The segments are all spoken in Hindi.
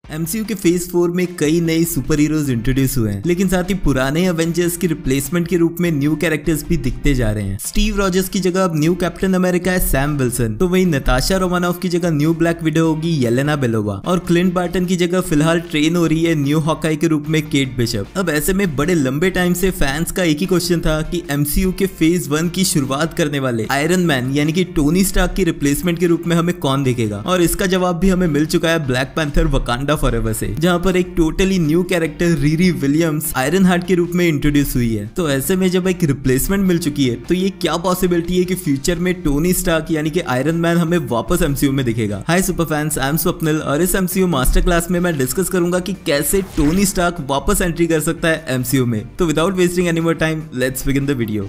एमसीयू के फेज 4 में कई नए सुपर हीरोज इंट्रोड्यूस हुए हैं, लेकिन साथ ही पुराने एवेंजर्स की रिप्लेसमेंट के रूप में न्यू कैरेक्टर्स भी दिखते जा रहे हैं। स्टीव रॉजर्स की जगह अब न्यू कैप्टन अमेरिका है सैम विल्सन, तो वहीं नताशा रोमानोफ की जगह न्यू ब्लैक विडो होगी येलेना बेलोवा, और क्लिंट बार्टन की जगह फिलहाल ट्रेन हो रही है न्यू हॉकाई के रूप में केट बिशप। अब ऐसे में बड़े लंबे टाइम से फैंस का एक ही क्वेश्चन था कि एमसीयू के फेज 1 की शुरुआत करने वाले आयरन मैन यानी कि टोनी स्टार्क की रिप्लेसमेंट के रूप में हमें कौन देखेगा, और इसका जवाब भी हमें मिल चुका है ब्लैक पैंथर वकांडा फॉरएवर से, जहां पर एक totally new character Riri Williams iron heart के रूप में इंट्रोड्यूस हुई है। तो ऐसे में जब एक रिप्लेसमेंट मिल चुकी है तो ये क्या पॉसिबिलिटी है कि फ्यूचर में टोनी स्टार्क यानी कि आयरन मैन हमें वापस एमसीयू में दिखेगा। Hi super fans, I am Swapnil और इस एमसीयू मास्टर क्लास में मैं डिस्कस करूंगा कि कैसे टोनी स्टार्क वापस एंट्री कर सकता है एमसीयू में। तो without wasting any more time let's begin the video.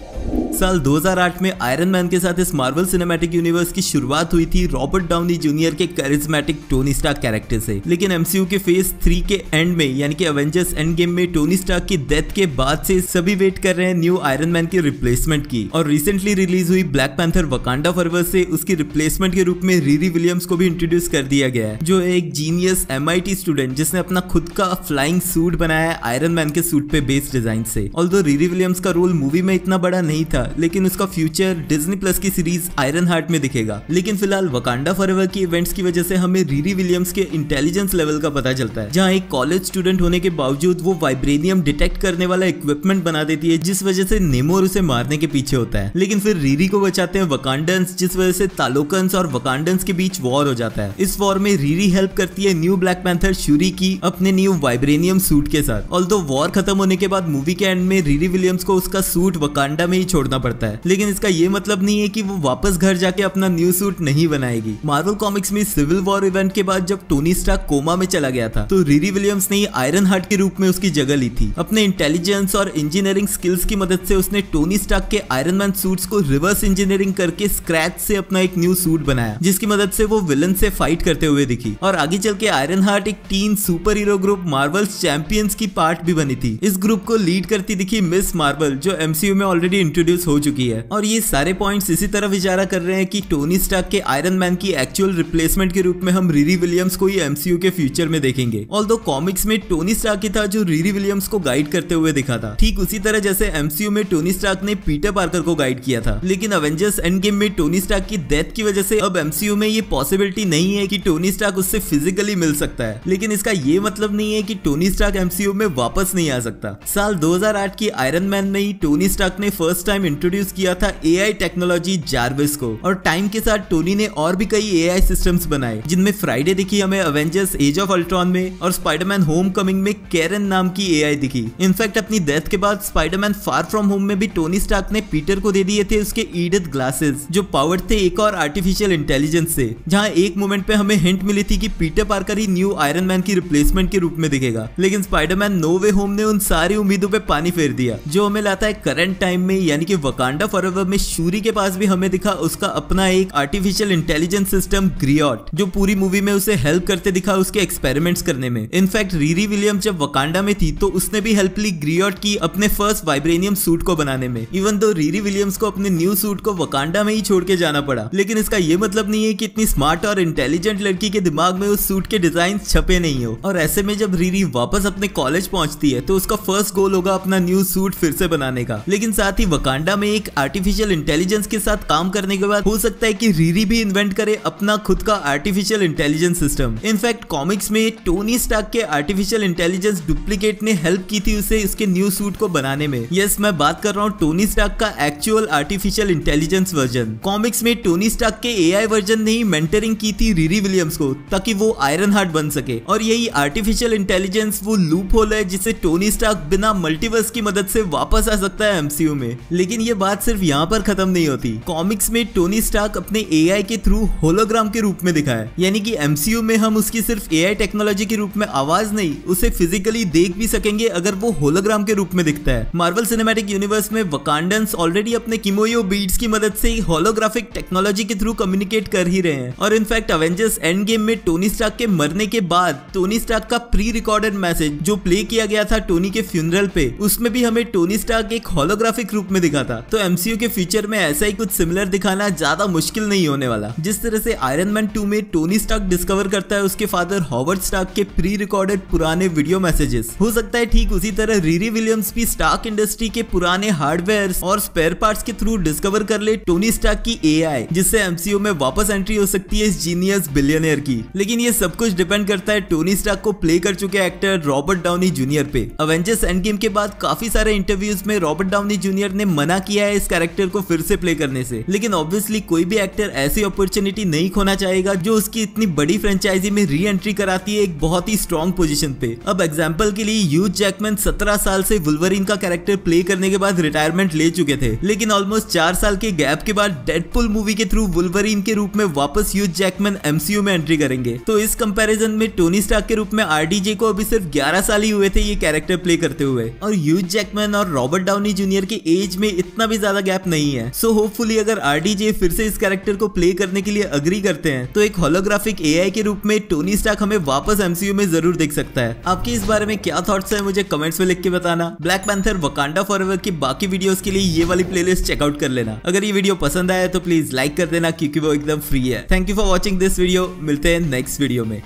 साल 2008 में आयरन मैन के साथ इस मार्वल सिनेमैटिक यूनिवर्स की शुरुआत हुई थी रॉबर्ट डाउनी जूनियर के करिश्मेटिक टोनी स्टार्क कैरेक्टर से, लेकिन एमसीयू के फेज 3 के एंड में यानी कि एवेंजर्स एंड गेम में टोनी स्टार्क की डेथ के बाद से सभी वेट कर रहे हैं न्यू आयरन मैन की रिप्लेसमेंट की, और रिसेंटली रिलीज हुई ब्लैक पैंथर वकांडा फॉरएवर से उसकी रिप्लेसमेंट के रूप में रीरी विलियम्स को भी इंट्रोड्यूस कर दिया गया है, जो एक जीनियस MIT स्टूडेंट जिसने अपना खुद का फ्लाइंग सूट बनाया है आयरन मैन के सूट पे बेस्ड डिजाइन से। ऑल्दो रीरी विलियम्स का रोल मूवी में इतना बड़ा नहीं था, लेकिन उसका फ्यूचर डिज्नी प्लस की सीरीज आयरन हार्ट में दिखेगा। लेकिन फिलहाल वकांडा फॉरएवर की इवेंट्स की वजह से हमें रीरी विलियम्स के इंटेलिजेंस लेवल का पता चलता है, जहां एक कॉलेज स्टूडेंट होने के बावजूद वो वाइब्रेनियम डिटेक्ट करने वाला इक्विपमेंट बना देती है, जिस वजह से नेमोर उसे मारने के पीछे होता है। लेकिन फिर रीरी को बचाते हैं वकांडन्स, जिस वजह से तालोकन्स और वकांडन्स के बीच वॉर हो जाता है। इस वॉर में रीरी हेल्प करती है न्यू ब्लैक पैंथर शूरी की अपने न्यू वाइब्रेनियम सूट के साथ। ऑल्दो वॉर खत्म होने के बाद मूवी के एंड में रीरी विलियम्स को उसका सूट वकांडा में ही छोड़ना पड़ता है, लेकिन इसका ये मतलब नहीं है कि वो वापस घर जाके अपना न्यू सूट नहीं बनाएगी। मार्वल कॉमिक्स में सिविल वॉर इवेंट के बाद जब टोनी स्टार्क कोमा में चला गया था, तो रीरी विलियम्स ने आयरन हार्ट के रूप में उसकी जगह ली थी। अपने इंटेलिजेंस और इंजीनियरिंग स्किल्स की मदद से उसने टोनी स्टार्क के आयरन मैन सूट्स को रिवर्स इंजीनियरिंग करके स्क्रैच से अपना एक न्यू सूट बनाया, जिसकी मदद से वो विलन से फाइट करते हुए दिखी। और आगे चल के आयरन हार्ट एक tin super hero group Marvels champions की पार्ट भी बनी थी। इस ग्रुप को लीड करती दिखी मिस मार्वल, जो एमसीयू में ऑलरेडी इंट्रोड्यूस हो चुकी है। और ये सारे पॉइंट्स इसी तरह इशारा कर रहे हैं कि टोनी स्टार्क के आयरन मैन की एक्चुअल रिप्लेसमेंट के रूप में हम रीरी विलियम्स को ही एमसीयू के फ्यूचर में देखेंगे। ऑल्दो कॉमिक्स में टोनी स्टार्क ही था जो रीरी विलियम्स को गाइड करते हुए दिखा था, ठीक उसी तरह जैसे एमसीयू में टोनी स्टार्क ने पीटर पार्कर को गाइड किया था। लेकिन एवेंजर्स एंड गेम में टोनी स्टार्क की डेथ की वजह से अब एमसीयू में ये पॉसिबिलिटी नहीं है कि टोनी स्टार्क उससे फिजिकली मिल सकता है, लेकिन इसका ये मतलब नहीं है कि टोनी स्टार्क एमसीयू में वापस नहीं आ सकता। साल 2008 की आयरन मैन में ही टोनी स्टार्क ने फर्स्ट टाइम इंट्रोड्यूस किया था AI टेक्नोलॉजी जार्विस को, और टाइम के साथ टोनी ने और भी कई AI सिस्टम्स बनाए, जिनमें फ्राइडे दिखी हमें एवेंजर्स एज ऑफ अल्ट्रॉन में, और स्पाइडरमैन होमकमिंग में कैरन नाम की AI दिखी। इनफैक्ट अपनी डेथ के बाद स्पाइडरमैन फार फ्रॉम होम में भी टोनी स्टार्क ने पीटर को दे दिए थे उसके ईडिथ ग्लासेस, जो पावर्ड थे एक और आर्टिफिशियल इंटेलिजेंस से, जहां एक मोमेंट पे हमें हिंट मिली थी कि पीटर पार्कर ही न्यू आयरन मैन की रिप्लेसमेंट के रूप में दिखेगा। लेकिन स्पाइडरमैन नो वे होम ने उन सारी उम्मीदों पे पानी फेर दिया, जो हमें लाता है करंट टाइम में, यानी कि वकांडा फॉरएवर में शूरी के पास भी हमें दिखा उसका अपना एक आर्टिफिशियल इंटेलिजेंस सिस्टम ग्रियोट, जो पूरी मूवी में उसे हेल्प करते दिखा उसके एक्सपेरिमेंट्स करने में। इनफैक्ट रीरी विलियम्स जब वकांडा में थी तो उसने भी हेल्प ली ग्रियोट की अपने फर्स्ट वाइब्रेनियम सूट को बनाने में, इवन दो रीरी विलियम्स को अपने न्यू सूट को वकांडा में ही छोड़ के जाना पड़ा। लेकिन इसका ये मतलब नहीं है कि इतनी स्मार्ट और इंटेलिजेंट लड़की के दिमाग में उस सूट के डिजाइन छपे नहीं हो। और ऐसे में जब रीरी वापस अपने कॉलेज पहुंचती है तो उसका फर्स्ट गोल होगा अपना न्यू सूट फिर से बनाने का। लेकिन साथ ही वकांडा में एक आर्टिफिशियल इंटेलिजेंस के साथ काम करने के बाद हो सकता है कि रीरी भी इन्वेंट करे अपना खुद का artificial intelligence system. In fact comics में टोनी स्टार्क के आर्टिफिशियल इंटेलिजेंस डुप्लीकेट ने हेल्प की थी उसे उसके न्यू सूट को बनाने में। यस, मैं बात कर रहा हूँ टोनी स्टार्क का actual artificial intelligence version. Comics में टोनी स्टार्क के AI वर्जन ने ही मेंटरिंग की थी रीरी विलियम्स को ताकि वो आयरन हार्ट बन सके, और यही आर्टिफिशियल इंटेलिजेंस वो लूप होल है जिसे टोनी स्टार्क बिना मल्टीवर्स की मदद से वापस आ सकता है एमसीयू में। लेकिन ये बात सिर्फ यहाँ पर खत्म नहीं होती। कॉमिक्स में टोनी स्टार्क अपने AI के थ्रू होलोग्राम के रूप में दिखा है, यानी कि एमसीयू में हम उसकी सिर्फ AI टेक्नोलॉजी के रूप में आवाज नहीं, उसे फिजिकली देख भी सकेंगे अगर वो होलोग्राम के रूप में दिखता है। मार्वल सिनेमैटिक यूनिवर्स में वकांडन्स ऑलरेडी अपने किमोयो बीड्स की मदद से होलोग्राफिक टेक्नोलॉजी के थ्रू कम्युनिकेट कर ही रहे हैं। और इनफैक्ट एवेंजर्स एंड गेम में टोनी स्टार्क के मरने के बाद टोनी स्टार्क का प्री रिकॉर्डेड मैसेज जो प्ले किया गया था टोनी के फ्यूनरल पे, उसमें भी हमें टोनी स्टार्क एक होलोग्राफिक रूप में दिखा था। तो एमसीयू के फ्यूचर में ऐसा ही कुछ सिमिलर दिखाना ज्यादा मुश्किल नहीं होने वाला। जिस तरह से आयरन मैन 2 में टोनी स्टार्क डिस्कवर करता है उसके फादर हॉवर्ड स्टार्क के प्री रिकॉर्डेड पुराने वीडियो मैसेजेस, हो सकता है ठीक उसी तरह रीरी विलियम्स भी स्टार्क इंडस्ट्री के पुराने हार्डवेयर और स्पेयर पार्ट्स के थ्रू डिस्कवर कर ले टोनी स्टार्क की एआई, जिससे एमसीयू में वापस एंट्री हो सकती है इस जीनियस बिलियनियर की। लेकिन ये सब कुछ डिपेंड करता है टोनी स्टार्क को प्ले कर चुके एक्टर रॉबर्ट डाउनी जूनियर पे। अवेंजर्स एंड गेम के बाद काफी सारे इंटरव्यूज में रॉबर्ट डाउनी जूनियर ने मना किया है इस कैरेक्टर को फिर से प्ले करने से, लेकिन ऑब्वियसली कोई भी एक्टर ऐसी अपॉर्चुनिटी नहीं खोना चाहेगा जो उसकी इतनी बड़ी फ्रेंचाइजी में री एंट्री कराती है एक बहुत ही स्ट्रॉन्ग पोजीशन पे। अब एग्जांपल के लिए ह्यूज जैकमैन 17 साल से वुल्वरीन का कैरेक्टर प्ले करने के बाद रिटायरमेंट ले चुके थे, लेकिन ऑलमोस्ट 4 साल के गैप के बाद डेडपुल मूवी के थ्रू वुल्वरीन के रूप में वापस ह्यूज जैकमैन एमसीयू में एंट्री करेंगे। तो इस कंपैरिजन में टोनी स्टार्क के रूप में आरडीजे को अभी सिर्फ 11 साल ही हुए थे ये कैरेक्टर प्ले करते हुए, और ह्यूज जैकमैन और रॉबर्ट डाउनी जूनियर के एज में इतना भी ज्यादा गैप नहीं है। सो होपफुली अगर आरडीजे फिर से इस कैरेक्टर को प्ले करने के लिए अग्री करते हैं तो एक होलोग्राफिक एआई के रूप में टोनी स्टार्क हमें वापस एमसीयू में जरूर देख सकता है। आपके इस बारे में क्या थॉट्स है मुझे कमेंट्स में लिख के बताना। ब्लैक पैंथर वकांडा फॉरएवर की बाकी वीडियोस के लिए ये वाली प्लेलिस्ट चेकआउट कर लेना। अगर ये वीडियो पसंद आया तो प्लीज लाइक कर देना क्योंकि वो एकदम फ्री है। Thank you for watching this video, मिलते हैं नेक्स्ट वीडियो में।